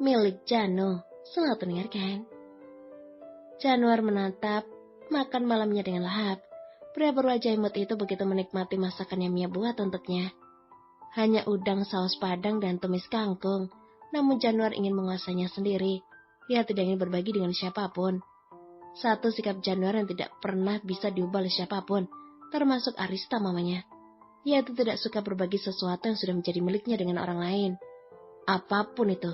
milik Janu. Selamat mendengarkan. Januar menatap makan malamnya dengan lahap. Pria berwajah imut itu begitu menikmati masakan yang Mia buat untuknya. Hanya udang, saus padang, dan tumis kangkung. Namun Januar ingin menguasainya sendiri. Dia tidak ingin berbagi dengan siapapun. Satu sikap Januar yang tidak pernah bisa diubah oleh siapapun, termasuk Arista mamanya. Yaitu tidak suka berbagi sesuatu yang sudah menjadi miliknya dengan orang lain. Apapun itu,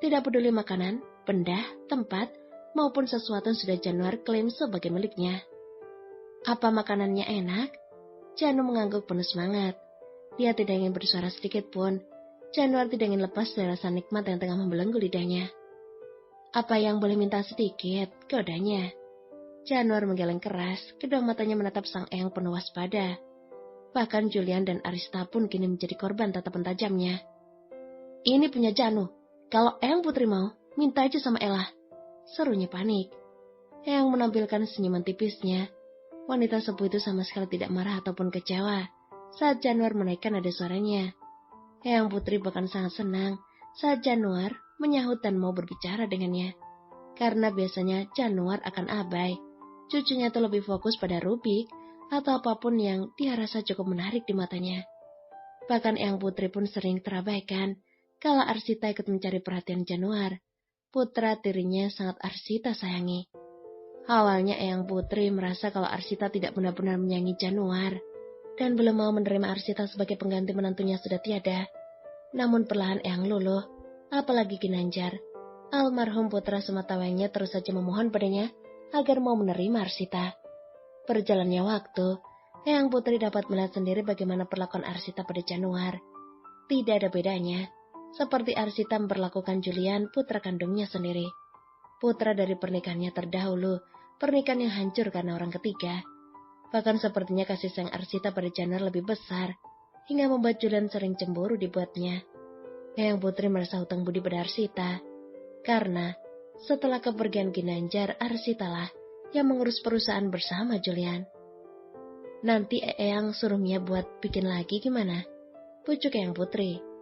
tidak peduli makanan, benda, tempat, maupun sesuatu yang sudah Januar klaim sebagai miliknya. Apa makanannya enak? Janu mengangguk penuh semangat. Dia tidak ingin bersuara sedikit pun. Januar tidak ingin lepas dari rasa nikmat yang tengah membelenggu lidahnya. Apa yang boleh minta sedikit? Godanya. Januar menggeleng keras, kedua matanya menatap sang eyang penuh waspada. Bahkan Julian dan Arista pun kini menjadi korban tatapan tajamnya. Ini punya Janu. Kalau Eyang Putri mau, minta aja sama Ella. Serunya panik. Eyang menampilkan senyuman tipisnya. Wanita sepuh itu sama sekali tidak marah ataupun kecewa saat Januar menaikkan nada suaranya. Eyang Putri bahkan sangat senang saat Januar menyahut dan mau berbicara dengannya. Karena biasanya Januar akan abai. Cucunya itu lebih fokus pada Rubik atau apapun yang dia rasa cukup menarik di matanya. Bahkan Eyang Putri pun sering terabaikan kala Arsita ikut mencari perhatian Januar. Putra tirinya sangat Arsita sayangi. Awalnya Eyang Putri merasa kalau Arsita tidak benar-benar menyayangi Januar dan belum mau menerima Arsita sebagai pengganti menantunya sudah tiada. Namun perlahan Eyang luluh, apalagi Ginanjar. Almarhum putra sematawayangnya terus saja memohon padanya agar mau menerima Arsita. Berjalannya waktu, Eyang Putri dapat melihat sendiri bagaimana perlakuan Arsita pada Januar. Tidak ada bedanya, seperti Arsita memperlakukan Julian, putra kandungnya sendiri. Putra dari pernikahannya terdahulu, pernikahan yang hancur karena orang ketiga. Bahkan sepertinya kasih sayang Arsita pada Januar lebih besar, hingga membuat Julian sering cemburu dibuatnya. Eyang Putri merasa hutang budi pada Arsita, karena setelah kepergian Ginanjar, Arsita lah yang mengurus perusahaan bersama Julian. Nanti Eyang suruh Mia buat bikin lagi gimana? Pucuk Eyang Putri.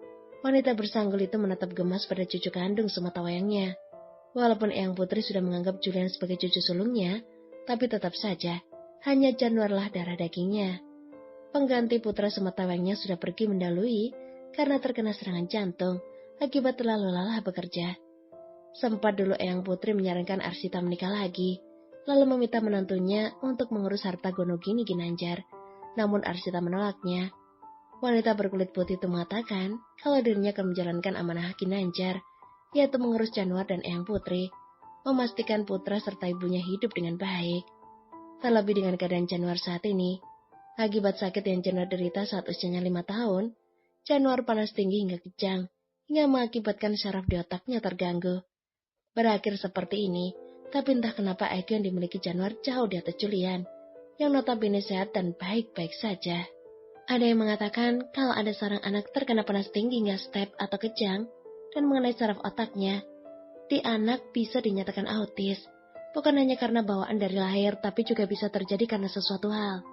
Wanita bersanggul itu menatap gemas pada cucu kandung sematawayangnya. Walaupun Eyang Putri sudah menganggap Julian sebagai cucu sulungnya, tapi tetap saja, hanya Januarlah darah dagingnya. Pengganti putra sematawayangnya sudah pergi mendahului karena terkena serangan jantung akibat terlalu lelah bekerja. Sempat dulu Eyang Putri menyarankan Arsita menikah lagi, lalu meminta menantunya untuk mengurus harta Gonogini Ginanjar. Namun Arsita menolaknya. Wanita berkulit putih itu mengatakan kalau dirinya akan menjalankan amanah Ginanjar, yaitu mengurus Januar dan Eyang Putri, memastikan putra serta ibunya hidup dengan baik. Terlebih dengan keadaan Januar saat ini, akibat sakit yang Januar derita saat usianya 5 tahun, Januar panas tinggi hingga kejang, hingga mengakibatkan syaraf di otaknya terganggu. Berakhir seperti ini, tapi entah kenapa IQ yang dimiliki Januar jauh di atas Julian, yang notabene sehat dan baik-baik saja. Ada yang mengatakan kalau ada seorang anak terkena panas tinggi hingga step atau kejang, dan mengenai saraf otaknya, di anak bisa dinyatakan autis, bukan hanya karena bawaan dari lahir, tapi juga bisa terjadi karena sesuatu hal.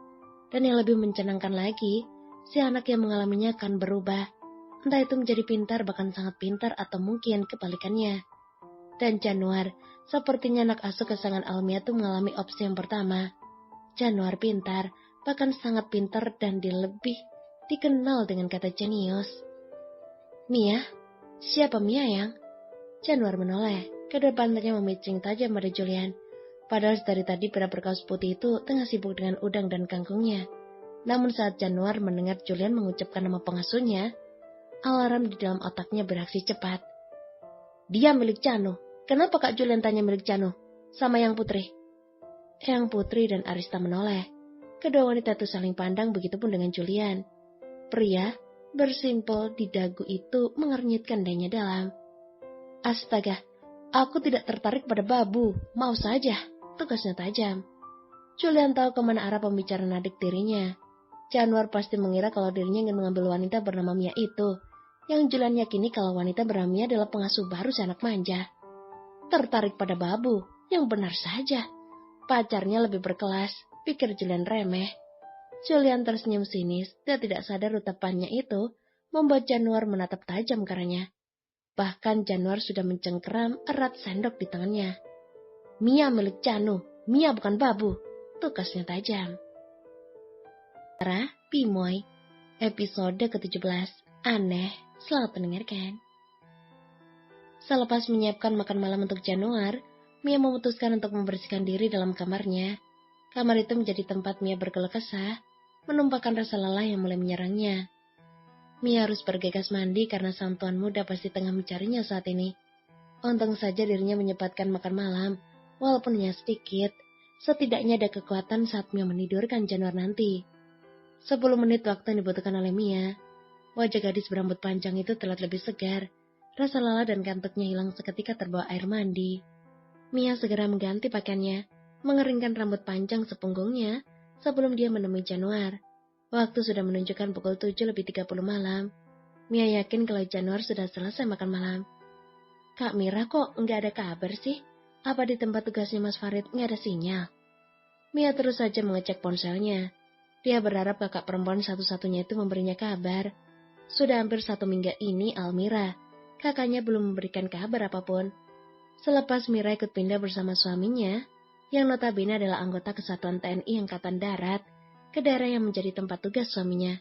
Dan yang lebih mencenangkan lagi, si anak yang mengalaminya akan berubah, entah itu menjadi pintar, bahkan sangat pintar, atau mungkin kebalikannya. Dan Januar, sepertinya anak asuh kesayangan Almia itu mengalami opsi yang pertama. Januar pintar, bahkan sangat pintar, dan dia lebih dikenal dengan kata jenius. Mia? Siapa Mia, Yang? Januar menoleh, kedua pantatnya memicing tajam pada Julian. Padahal dari tadi pria berkaus putih itu tengah sibuk dengan udang dan kangkungnya. Namun saat Januar mendengar Julian mengucapkan nama pengasuhnya, alarm di dalam otaknya beraksi cepat. Dia milik Janu. Kenapa Kak Julian tanya milik Janu? Sama Yang Putri. Yang Putri dan Arista menoleh. Kedua wanita itu saling pandang, begitupun dengan Julian. Pria bersimpel di dagu itu mengernyitkan dadanya dalam. Astaga, aku tidak tertarik pada babu, mau saja, tegasnya tajam. Julian tahu kemana arah pembicaraan adik tirinya. Januar pasti mengira kalau dirinya ingin mengambil wanita bernama Mia itu, yang Julian yakini kalau wanita bernama Mia adalah pengasuh baru si anak manja. Tertarik pada babu, yang benar saja. Pacarnya lebih berkelas, pikir Julian remeh. Julian tersenyum sinis, dia tidak sadar utapannya itu membuat Januar menatap tajam karanya. Bahkan Januar sudah mencengkeram erat sendok di tangannya. Mia milik Janu, Mia bukan babu, tukasnya tajam. Sarah Pimoy, episode ke-17, Aneh, selamat mendengarkan. Selepas menyiapkan makan malam untuk Januar, Mia memutuskan untuk membersihkan diri dalam kamarnya. Kamar itu menjadi tempat Mia berkeluh kesah, menumpahkan rasa lelah yang mulai menyerangnya. Mia harus bergegas mandi karena sang tuan muda pasti tengah mencarinya saat ini. Untung saja dirinya menyempatkan makan malam, walaupun hanya sedikit. Setidaknya ada kekuatan saat Mia menidurkan Januar nanti. 10 menit waktu yang dibutuhkan oleh Mia. Wajah gadis berambut panjang itu terlihat lebih segar. Rasa lelah dan kantuknya hilang seketika terbawa air mandi. Mia segera mengganti pakaiannya, mengeringkan rambut panjang sepunggungnya sebelum dia menemui Januar. Waktu sudah menunjukkan pukul 7:30 malam. Mia yakin kalau Januar sudah selesai makan malam. Kak Mira kok nggak ada kabar sih? Apa di tempat tugasnya Mas Farid nggak ada sinyal? Mia terus saja mengecek ponselnya. Dia berharap kakak perempuan satu-satunya itu memberinya kabar. Sudah hampir 1 minggu ini Almira, kakaknya belum memberikan kabar apapun. Selepas Mira ikut pindah bersama suaminya, yang notabene adalah anggota Kesatuan TNI Angkatan Darat, ke daerah yang menjadi tempat tugas suaminya.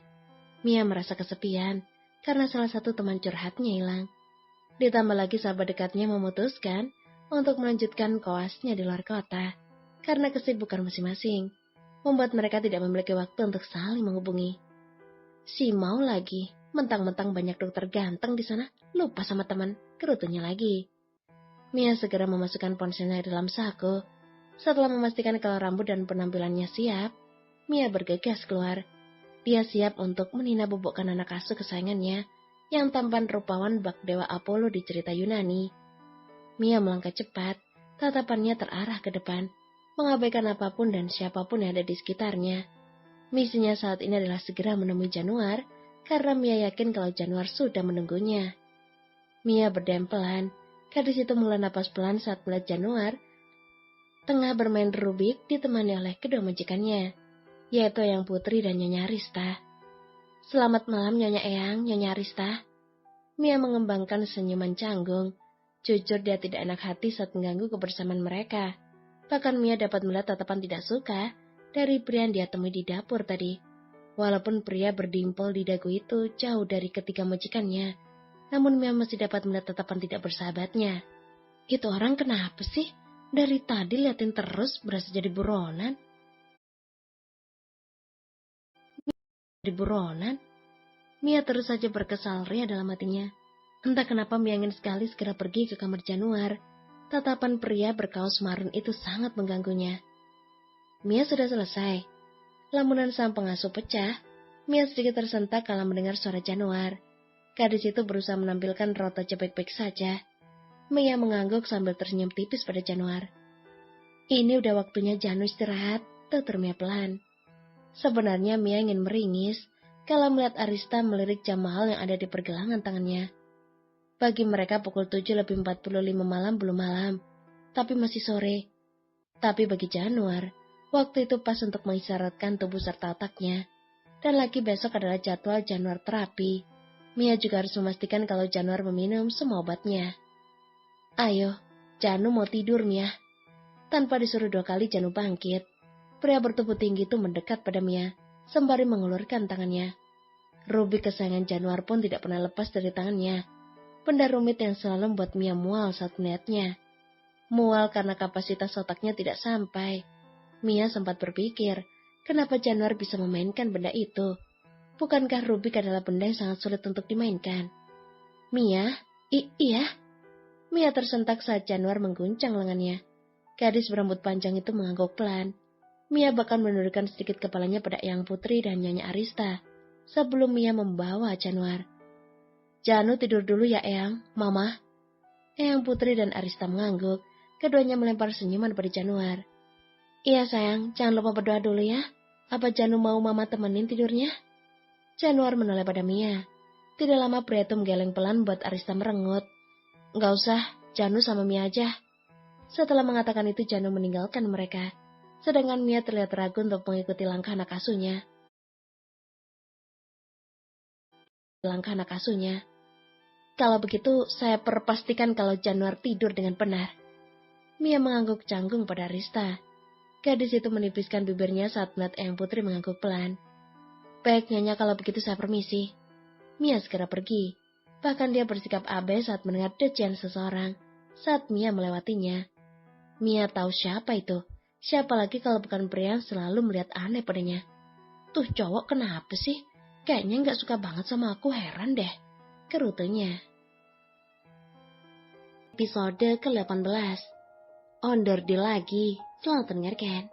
Mia merasa kesepian karena salah satu teman curhatnya hilang. Ditambah lagi sahabat dekatnya memutuskan untuk melanjutkan koasnya di luar kota karena kesibukan masing-masing, membuat mereka tidak memiliki waktu untuk saling menghubungi. Si mau lagi, mentang-mentang banyak dokter ganteng di sana, lupa sama teman, kerutunya lagi. Mia segera memasukkan ponselnya di dalam saku. Setelah memastikan kalau rambut dan penampilannya siap, Mia bergegas keluar. Dia siap untuk menina-bobokkan anak asuh kesayangannya yang tampan rupawan bak dewa Apollo di cerita Yunani. Mia melangkah cepat, tatapannya terarah ke depan, mengabaikan apapun dan siapapun yang ada di sekitarnya. Misinya saat ini adalah segera menemui Januar, karena Mia yakin kalau Januar sudah menunggunya. Mia berdempelan, gadis itu menghela napas pelan saat melihat Januar tengah bermain Rubik ditemani oleh kedua majikannya, yaitu Eyang Putri dan Nyonya Arista. Selamat malam Nyonya Eyang, Nyonya Arista. Mia mengembangkan senyuman canggung. Jujur dia tidak enak hati saat mengganggu kebersamaan mereka. Bahkan Mia dapat melihat tatapan tidak suka dari pria yang dia temui di dapur tadi. Walaupun pria berdimpel di dagu itu jauh dari ketiga majikannya, namun Mia masih dapat melihat tatapan tidak bersahabatnya. Itu orang kenapa sih? Dari tadi liatin terus berasa jadi buronan. Mia terus saja berkesal ria dalam hatinya. Entah kenapa Mia ingin sekali segera pergi ke kamar Januar. Tatapan pria berkaos marun itu sangat mengganggunya. Mia sudah selesai. Lamunan sang pengasuh pecah. Mia sedikit tersentak kala mendengar suara Januar. Gadis itu berusaha menampilkan roto baik-baik saja. Mia mengangguk sambil tersenyum tipis pada Januar. Ini udah waktunya Janu istirahat, tutur Mia pelan. Sebenarnya Mia ingin meringis kalau melihat Arista melirik jam mahal yang ada di pergelangan tangannya. Bagi mereka pukul 7:45 malam belum malam, tapi masih sore. Tapi bagi Januar, waktu itu pas untuk mengisyaratkan tubuh serta otaknya. Dan lagi besok adalah jadwal Januar terapi. Mia juga harus memastikan kalau Januar meminum semua obatnya. Ayo, Janu mau tidur Mia. Tanpa disuruh 2 kali Janu bangkit. Pria bertubuh tinggi itu mendekat pada Mia, sembari mengulurkan tangannya. Rubik kesayangan Januar pun tidak pernah lepas dari tangannya. Benda rumit yang selalu membuat Mia mual saat melihatnya. Mual karena kapasitas otaknya tidak sampai. Mia sempat berpikir, kenapa Januar bisa memainkan benda itu? Bukankah Rubik adalah benda yang sangat sulit untuk dimainkan? Mia? Iya? Mia tersentak saat Januar mengguncang lengannya. Gadis berambut panjang itu mengangguk pelan. Mia bahkan menundukkan sedikit kepalanya pada Eyang Putri dan Nyonya Arista sebelum Mia membawa Januar. Janu tidur dulu ya Eyang, Mama. Eyang Putri dan Arista mengangguk. Keduanya melempar senyuman pada Januar. Iya sayang, jangan lupa berdoa dulu ya. Apa Janu mau Mama temenin tidurnya? Januar menoleh pada Mia. Tidak lama pria itu menggeleng pelan buat Arista merengut. Nggak usah, Janu sama Mia aja. Setelah mengatakan itu Janu meninggalkan mereka. Sedangkan Mia terlihat ragu untuk mengikuti langkah anak asuhnya. Kalau begitu, saya pastikan kalau Januar tidur dengan benar. Mia mengangguk canggung pada Rista. Gadis itu menipiskan bibirnya saat melihat Eyang Putri mengangguk pelan. Baik Nyonya, kalau begitu saya permisi. Mia segera pergi. Bahkan dia bersikap abai saat mendengar decian seseorang saat Mia melewatinya. Mia tahu siapa itu. Siapa lagi kalau bukan pria yang selalu melihat aneh padanya. Tuh cowok kenapa sih? Kayaknya nggak suka banget sama aku, heran deh. Kerutunya. Episode ke-18. Ondor di lagi. Selamat mendengarkan.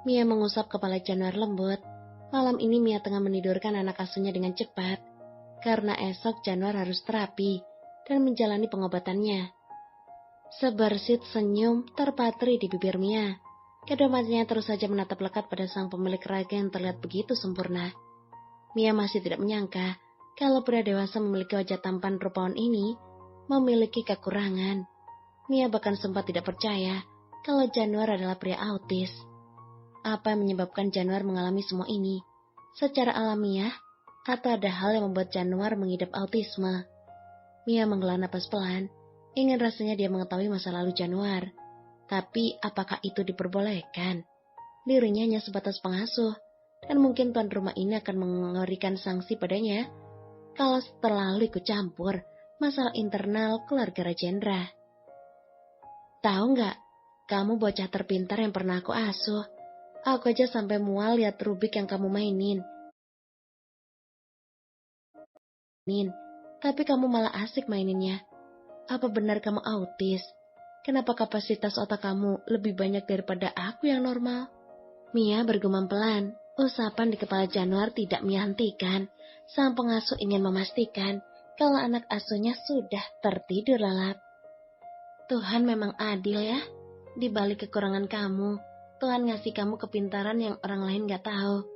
Mia mengusap kepala Januar lembut. Malam ini Mia tengah menidurkan anak asuhnya dengan cepat. Karena esok Januar harus terapi dan menjalani pengobatannya. Sebersit senyum terpatri di bibir Mia. Kedua matanya terus saja menatap lekat pada sang pemilik raga yang terlihat begitu sempurna. Mia masih tidak menyangka kalau pria dewasa memiliki wajah tampan rupawan ini memiliki kekurangan. Mia bahkan sempat tidak percaya kalau Januar adalah pria autis. Apa yang menyebabkan Januar mengalami semua ini? Secara alamiah, atau ada hal yang membuat Januar mengidap autisme? Mia menghela napas pelan. Ingin rasanya dia mengetahui masa lalu Januar. Tapi apakah itu diperbolehkan? Dirinya hanya sebatas pengasuh. Dan mungkin tuan rumah ini akan memberikan sanksi padanya kalau terlalu ikut campur masalah internal keluarga Rajendra. Tahu nggak, kamu bocah terpintar yang pernah aku asuh. Aku aja sampai mual lihat Rubik yang kamu mainin. Tapi kamu malah asik maininnya. Apa benar kamu autis? Kenapa kapasitas otak kamu lebih banyak daripada aku yang normal? Mia bergumam pelan. Usapan di kepala Januar tidak Mia hentikan. Sang pengasuh ingin memastikan kalau anak asuhnya sudah tertidur lelap. Tuhan memang adil ya. Di balik kekurangan kamu, Tuhan ngasih kamu kepintaran yang orang lain gak tahu.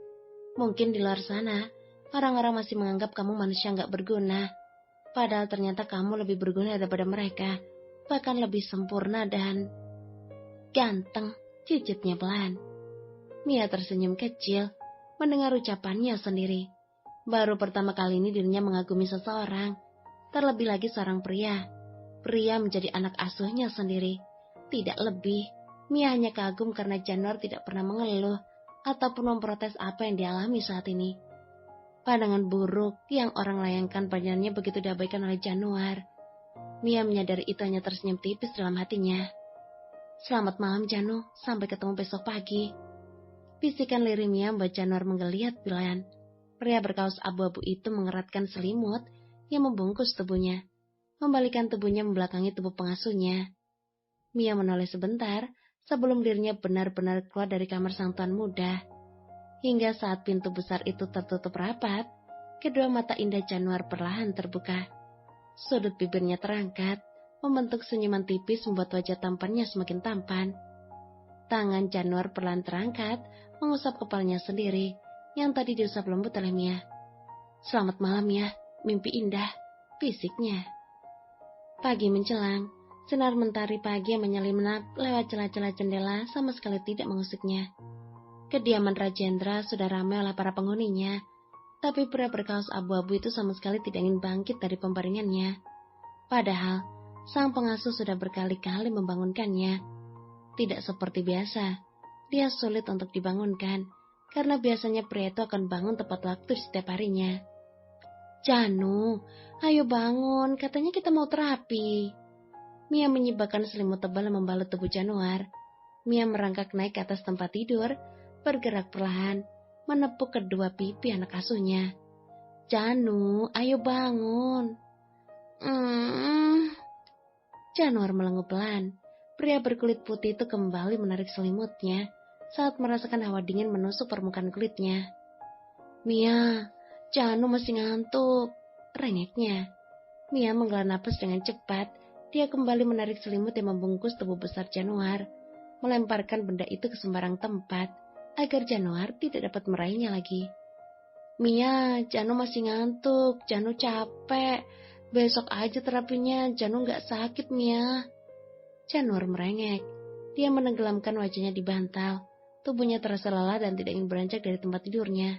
Mungkin di luar sana, orang-orang masih menganggap kamu manusia gak berguna. Padahal ternyata kamu lebih berguna daripada mereka. Bahkan lebih sempurna dan ganteng, cicitnya pelan. Mia tersenyum kecil, mendengar ucapannya sendiri. Baru pertama kali ini dirinya mengagumi seseorang. Terlebih lagi seorang pria. Pria menjadi anak asuhnya sendiri. Tidak lebih, Mia hanya kagum karena Januar tidak pernah mengeluh ataupun memprotes apa yang dialami saat ini. Pandangan buruk yang orang layangkan padanya begitu diabaikan oleh Januar. Mia menyadari itu hanya tersenyum tipis dalam hatinya. Selamat malam Janu, sampai ketemu besok pagi. Bisikan lirih Mia membuat Januar menggeliat pilan. Pria berkaos abu-abu itu mengeratkan selimut yang membungkus tubuhnya. Membalikan tubuhnya membelakangi tubuh pengasuhnya. Mia menoleh sebentar sebelum dirinya benar-benar keluar dari kamar sang tuan muda. Hingga saat pintu besar itu tertutup rapat, kedua mata indah Januar perlahan terbuka. Sudut bibirnya terangkat, membentuk senyuman tipis membuat wajah tampannya semakin tampan. Tangan Januar perlahan terangkat, mengusap kepalanya sendiri, yang tadi diusap lembut oleh Mia. Selamat malam ya, mimpi indah, fisiknya. Pagi menjelang, sinar mentari pagi yang menyelinap lewat celah-celah jendela sama sekali tidak mengusiknya. Kediaman Rajendra sudah ramai oleh para penghuninya, tapi pria berkaos abu-abu itu sama sekali tidak ingin bangkit dari pembaringannya. Padahal, sang pengasuh sudah berkali-kali membangunkannya. Tidak seperti biasa, dia sulit untuk dibangunkan, karena biasanya pria itu akan bangun tepat waktu setiap harinya. Janu, ayo bangun, katanya kita mau terapi. Mia menyibakkan selimut tebal yang membalut tubuh Januar. Mia merangkak naik ke atas tempat tidur, bergerak perlahan, menepuk kedua pipi anak asuhnya. Janu, ayo bangun. Januar melengup pelan. Pria berkulit putih itu kembali menarik selimutnya saat merasakan hawa dingin menusuk permukaan kulitnya. Mia, Janu masih ngantuk, rengeknya. Mia menghela napas dengan cepat. Dia kembali menarik selimut yang membungkus tubuh besar Januar, melemparkan benda itu ke sembarang tempat agar Januar tidak dapat meraihnya lagi. Mia, Janu masih ngantuk, Janu capek. Besok aja terapinya, Janu gak sakit, Mia. Januar merengek. Dia menenggelamkan wajahnya di bantal. Tubuhnya terasa lelah dan tidak ingin beranjak dari tempat tidurnya.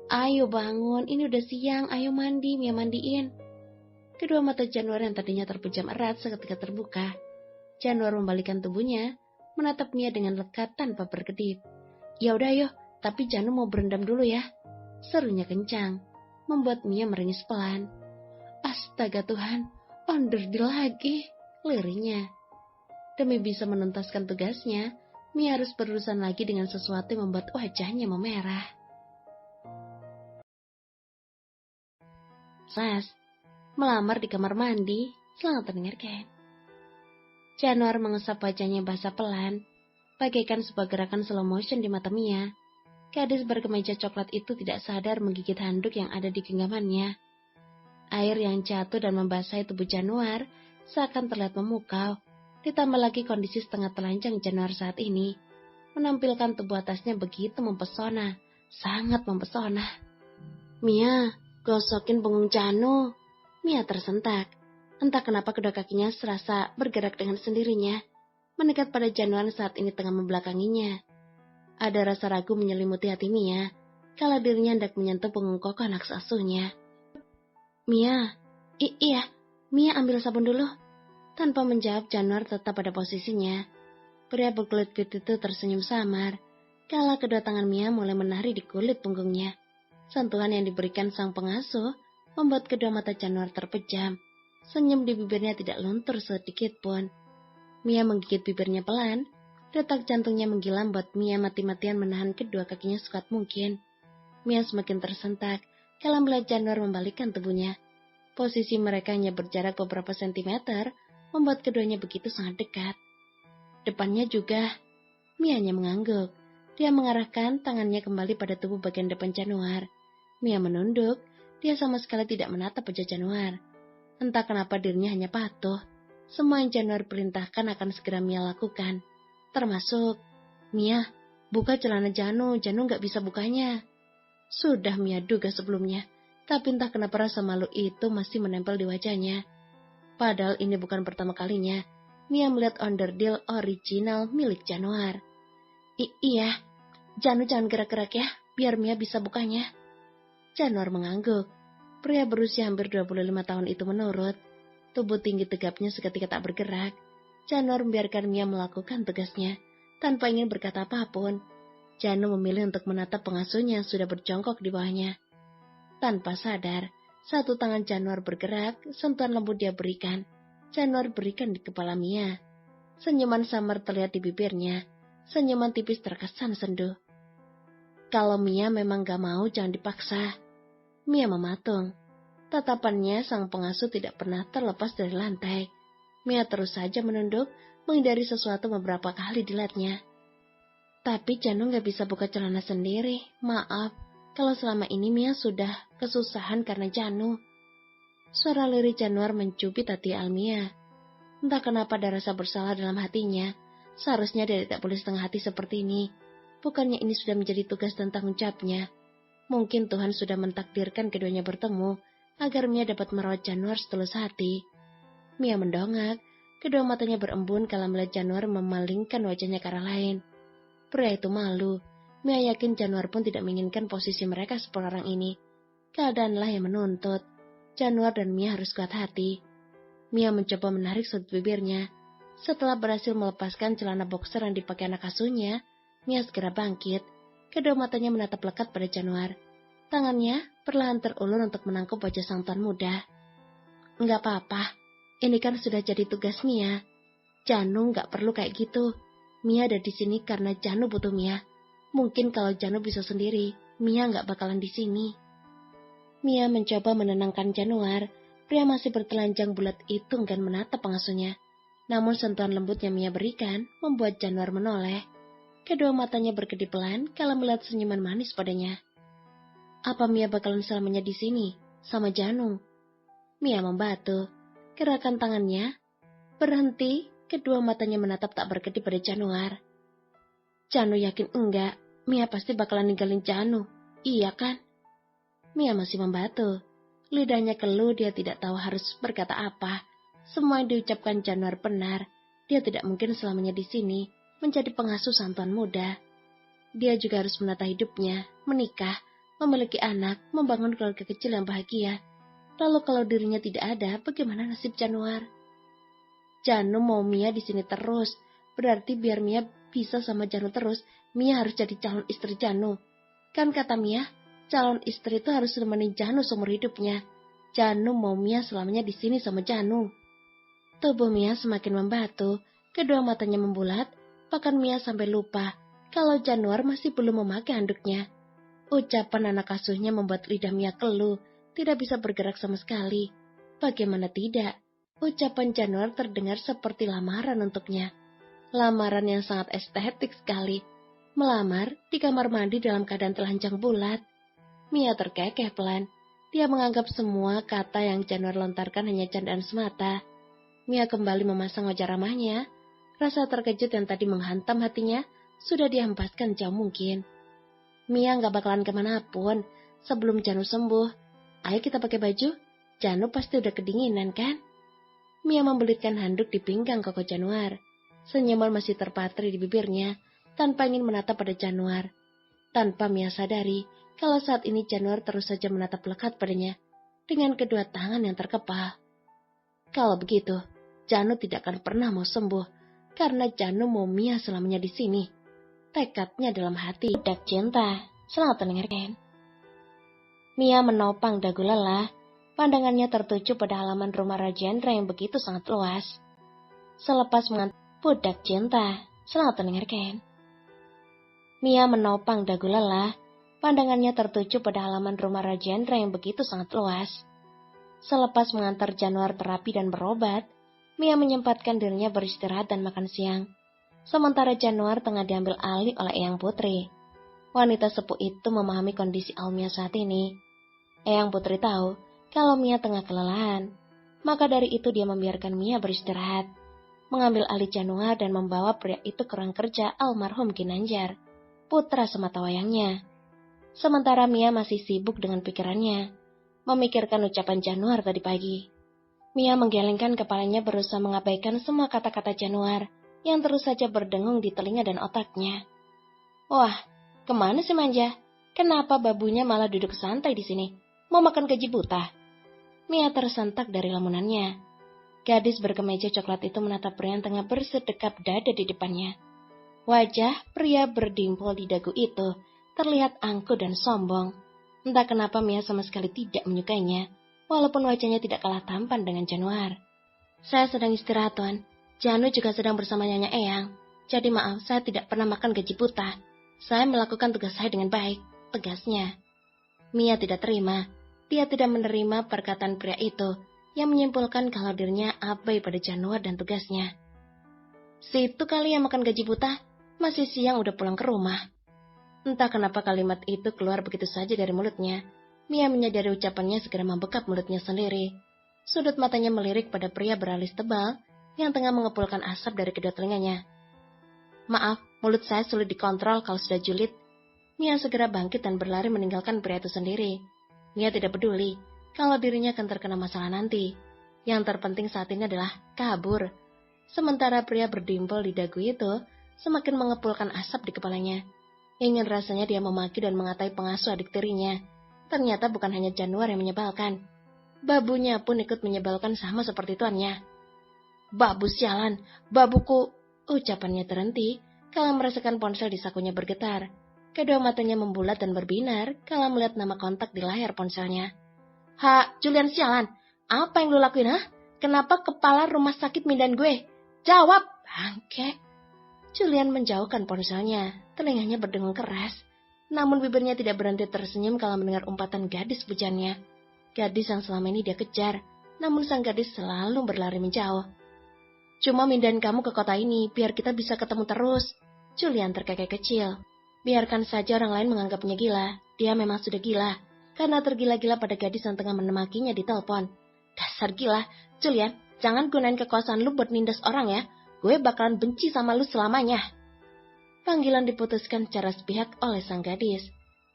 Ayo bangun, ini udah siang, ayo mandi, Mia mandiin. Kedua mata Januar yang tadinya terpejam erat seketika terbuka. Januar membalikkan tubuhnya, menatap Mia dengan lekat tanpa berkedip. Ya udah ayo, tapi Janu mau berendam dulu ya. Serunya kencang, membuat Mia meringis pelan. Astaga Tuhan, onderdil lagi, lirihnya. Demi bisa menuntaskan tugasnya, Mia harus berurusan lagi dengan sesuatu yang membuat wajahnya memerah. Melamar di kamar mandi, selamat mendengarkan. Januar mengusap wajahnya basah pelan, bagaikan sebuah gerakan slow motion di mata Mia. Gadis berkemeja coklat itu tidak sadar menggigit handuk yang ada di genggamannya. Air yang jatuh dan membasahi tubuh Januar seakan terlihat memukau, ditambah lagi kondisi setengah telanjang Januar saat ini, menampilkan tubuh atasnya begitu mempesona, sangat mempesona. Mia, gosokin punggung Janu. Mia tersentak. Entah kenapa kedua kakinya serasa bergerak dengan sendirinya, mendekat pada Januar saat ini tengah membelakanginya. Ada rasa ragu menyelimuti hati Mia, kala dirinya hendak menyentuh punggung kokoh anak asuhnya. Mia, iya, Mia ambil sabun dulu. Tanpa menjawab, Januar tetap pada posisinya. Pria berkulit putih itu tersenyum samar, kala kedua tangan Mia mulai menari di kulit punggungnya. Sentuhan yang diberikan sang pengasuh membuat kedua mata Januar terpejam. Senyum di bibirnya tidak luntur sedikit pun. Mia menggigit bibirnya pelan. Detak jantungnya menggila membuat Mia mati-matian menahan kedua kakinya sekuat mungkin. Mia semakin tersentak kala melihat Januar membalikkan tubuhnya. Posisi mereka hanya berjarak beberapa sentimeter, membuat keduanya begitu sangat dekat. Depannya juga, Mia hanya mengangguk. Dia mengarahkan tangannya kembali pada tubuh bagian depan Januar. Mia menunduk. Dia sama sekali tidak menatap wajah Januar. Entah kenapa dirinya hanya patuh. Semua yang Januar perintahkan akan segera Mia lakukan. Termasuk, Mia, buka celana Janu nggak bisa bukanya. Sudah Mia duga sebelumnya, tapi entah kenapa rasa malu itu masih menempel di wajahnya. Padahal ini bukan pertama kalinya Mia melihat onderdil original milik Januar. Iya, Janu jangan gerak-gerak ya, biar Mia bisa bukanya. Januar mengangguk. Pria berusia hampir 25 tahun itu menurut. Tubuh tinggi tegapnya seketika tak bergerak. Januar membiarkan Mia melakukan tugasnya, tanpa ingin berkata apapun. Janu memilih untuk menatap pengasuhnya yang sudah berjongkok di bawahnya. Tanpa sadar, satu tangan Januar bergerak, sentuhan lembut dia berikan. Januar berikan di kepala Mia. Senyuman samar terlihat di bibirnya. Senyuman tipis terkesan sendu. Kalau Mia memang gak mau, jangan dipaksa. Mia mematung. Tatapannya sang pengasuh tidak pernah terlepas dari lantai. Mia terus saja menunduk, menghindari sesuatu beberapa kali dilihatnya. Tapi Janu gak bisa buka celana sendiri. Maaf, kalau selama ini Mia sudah kesusahan karena Janu. Suara lirih Januar mencubit hati Almia. Entah kenapa ada rasa bersalah dalam hatinya. Seharusnya dia tidak boleh setengah hati seperti ini. Bukannya ini sudah menjadi tugas dan tanggung jawabnya. Mungkin Tuhan sudah mentakdirkan keduanya bertemu, agar Mia dapat merawat Januar setulus hati. Mia mendongak, kedua matanya berembun kala melihat Januar memalingkan wajahnya ke arah lain. Pria itu malu. Mia yakin Januar pun tidak menginginkan posisi mereka seperti ini. Keadaanlah yang menuntut. Januar dan Mia harus kuat hati. Mia mencoba menarik sudut bibirnya. Setelah berhasil melepaskan celana boxer yang dipakai anak asuhnya, Mia segera bangkit. Kedua matanya menatap lekat pada Januar. Tangannya perlahan terulur untuk menangkup wajah sang tuan muda. Enggak apa-apa, ini kan sudah jadi tugas Mia. Janu nggak perlu kayak gitu. Mia ada di sini karena Janu butuh Mia. Mungkin kalau Janu bisa sendiri, Mia nggak bakalan di sini. Mia mencoba menenangkan Januar. Pria masih bertelanjang bulat itu enggan menatap pengasuhnya. Namun sentuhan lembut yang Mia berikan membuat Januar menoleh. Kedua matanya berkedip pelan kala melihat senyuman manis padanya. Apa Mia bakalan selamanya di sini sama Janu? Mia membatu. Gerakan tangannya berhenti. Kedua matanya menatap tak berkedip pada Januar. Janu yakin enggak. Mia pasti bakalan ninggalin Janu. Iya kan? Mia masih membatu. Lidahnya keluh, dia tidak tahu harus berkata apa. Semua yang diucapkan Januar benar. Dia tidak mungkin selamanya di sini menjadi pengasuh sang tuan muda. Dia juga harus menata hidupnya, menikah, memiliki anak, membangun keluarga kecil yang bahagia. Lalu kalau dirinya tidak ada, bagaimana nasib Januar? Janu mau Mia di sini terus. Berarti biar Mia bisa sama Janu terus, Mia harus jadi calon istri Janu. Kan kata Mia, calon istri itu harus menemani Janu seumur hidupnya. Janu mau Mia selamanya di sini sama Janu. Tubuh Mia semakin membatu, kedua matanya membulat, bahkan Mia sampai lupa kalau Januar masih belum memakai handuknya. Ucapan anak asuhnya membuat lidah Mia keluh, tidak bisa bergerak sama sekali. Bagaimana tidak? Ucapan Januar terdengar seperti lamaran untuknya. Lamaran yang sangat estetik sekali. Melamar di kamar mandi dalam keadaan telanjang bulat. Mia terkekeh pelan. Dia menganggap semua kata yang Januar lontarkan hanya candaan semata. Mia kembali memasang wajah ramahnya. Rasa terkejut yang tadi menghantam hatinya sudah dihempaskan jauh mungkin. Mia gak bakalan kemanapun sebelum Janu sembuh. Ayo kita pakai baju. Janu pasti udah kedinginan kan? Mia membelitkan handuk di pinggang koko Januar. Senyuman masih terpatri di bibirnya tanpa ingin menatap pada Januar. Tanpa Mia sadari kalau saat ini Januar terus saja menatap lekat padanya dengan kedua tangan yang terkepal. Kalau begitu, Janu tidak akan pernah mau sembuh karena Janu mau Mia selamanya di sini. Tekadnya dalam hati. Budak cinta, selamat mendengarkan. Mia menopang dagu lelah, pandangannya tertuju pada halaman rumah Rajendra yang begitu sangat luas. Selepas mengantar budak cinta, selamat mendengarkan. Mia menopang dagu lelah, pandangannya tertuju pada halaman rumah Rajendra yang begitu sangat luas. Selepas mengantar Januar terapi dan berobat, Mia menyempatkan dirinya beristirahat dan makan siang. Sementara Januar tengah diambil alih oleh Eyang Putri. Wanita sepuh itu memahami kondisi Almia saat ini. Eyang Putri tahu kalau Mia tengah kelelahan. Maka dari itu dia membiarkan Mia beristirahat. Mengambil alih Januar dan membawa pria itu ke ruang kerja almarhum Ginanjar, putra sematawayangnya. Sementara Mia masih sibuk dengan pikirannya, memikirkan ucapan Januar tadi pagi. Mia menggelengkan kepalanya berusaha mengabaikan semua kata-kata Januar yang terus saja berdengung di telinga dan otaknya. Wah, kemana si manja? Kenapa babunya malah duduk santai di sini? Mau makan gaji buta? Mia tersentak dari lamunannya. Gadis berkemeja coklat itu menatap pria yang tengah bersedekap dada di depannya. Wajah pria berdimpol di dagu itu terlihat angkuh dan sombong. Entah kenapa Mia sama sekali tidak menyukainya, walaupun wajahnya tidak kalah tampan dengan Januar. Saya sedang istirahat, Tuan. Janu juga sedang bersama Nyonya Eyang. Jadi maaf, saya tidak pernah makan gaji buta. Saya melakukan tugas saya dengan baik, tegasnya. Mia tidak terima. Dia tidak menerima perkataan pria itu yang menyimpulkan kalau dirinya abai pada Januar dan tugasnya. Situ kali yang makan gaji buta, masih siang udah pulang ke rumah. Entah kenapa kalimat itu keluar begitu saja dari mulutnya. Mia menyadari ucapannya segera membekap mulutnya sendiri. Sudut matanya melirik pada pria beralis tebal yang tengah mengepulkan asap dari kedua telinganya. Maaf, mulut saya sulit dikontrol kalau sudah julid. Mia segera bangkit dan berlari meninggalkan pria itu sendiri. Mia tidak peduli kalau dirinya akan terkena masalah nanti. Yang terpenting saat ini adalah kabur. Sementara pria berdimpel di dagu itu semakin mengepulkan asap di kepalanya. Ingin rasanya dia memaki dan mengatai pengasuh adik tirinya. Ternyata bukan hanya Januar yang menyebalkan. Babunya pun ikut menyebalkan sama seperti tuannya. Babu sialan, babuku. Ucapannya terhenti kala merasakan ponsel di sakunya bergetar. Kedua matanya membulat dan berbinar kala melihat nama kontak di layar ponselnya. Ha, Julian sialan, apa yang lu lakuin, ha? Kenapa kepala rumah sakit mindahin gue? Jawab, bangke. Julian menjauhkan ponselnya, telinganya berdengung keras. Namun bibirnya tidak berhenti tersenyum kala mendengar umpatan gadis pujannya. Gadis yang selama ini dia kejar, namun sang gadis selalu berlari menjauh. Cuma mindahin kamu ke kota ini, biar kita bisa ketemu terus. Julian terkekeh kecil. Biarkan saja orang lain menganggapnya gila. Dia memang sudah gila, karena tergila-gila pada gadis yang tengah menemakinya di telepon. Dasar gila. Julian, jangan gunain kekuasaan lu buat nindas orang ya. Gue bakalan benci sama lu selamanya. Panggilan diputuskan secara sepihak oleh sang gadis.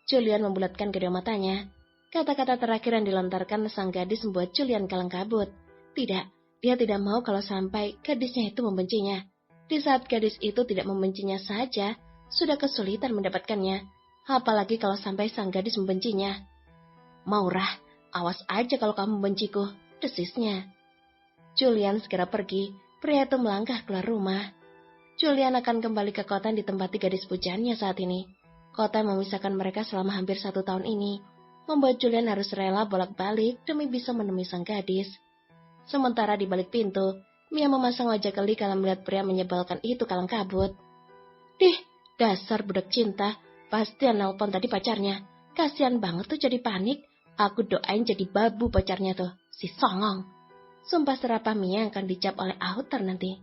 Julian membulatkan kedua matanya. Kata-kata terakhir yang dilontarkan sang gadis membuat Julian kalang kabut. Tidak. Dia tidak mau kalau sampai gadisnya itu membencinya. Di saat gadis itu tidak membencinya saja, sudah kesulitan mendapatkannya. Apalagi kalau sampai sang gadis membencinya. Maurah, Awas aja kalau kamu benciku, desisnya. Julian segera pergi, pria itu melangkah keluar rumah. Julian akan kembali ke kota yang ditempati gadis pujaannya saat ini. Kota yang memisahkan mereka selama hampir 1 tahun ini, membuat Julian harus rela bolak-balik demi bisa menemui sang gadis. Sementara di balik pintu, Mia memasang wajah geli kalau melihat pria menyebalkan itu kalang kabut. Dih, dasar budak cinta, pasti yang nelpon tadi pacarnya. Kasian banget tuh jadi panik. Aku doain jadi babu pacarnya tuh, si songong. Sumpah serapah Mia akan dicap oleh Outer nanti.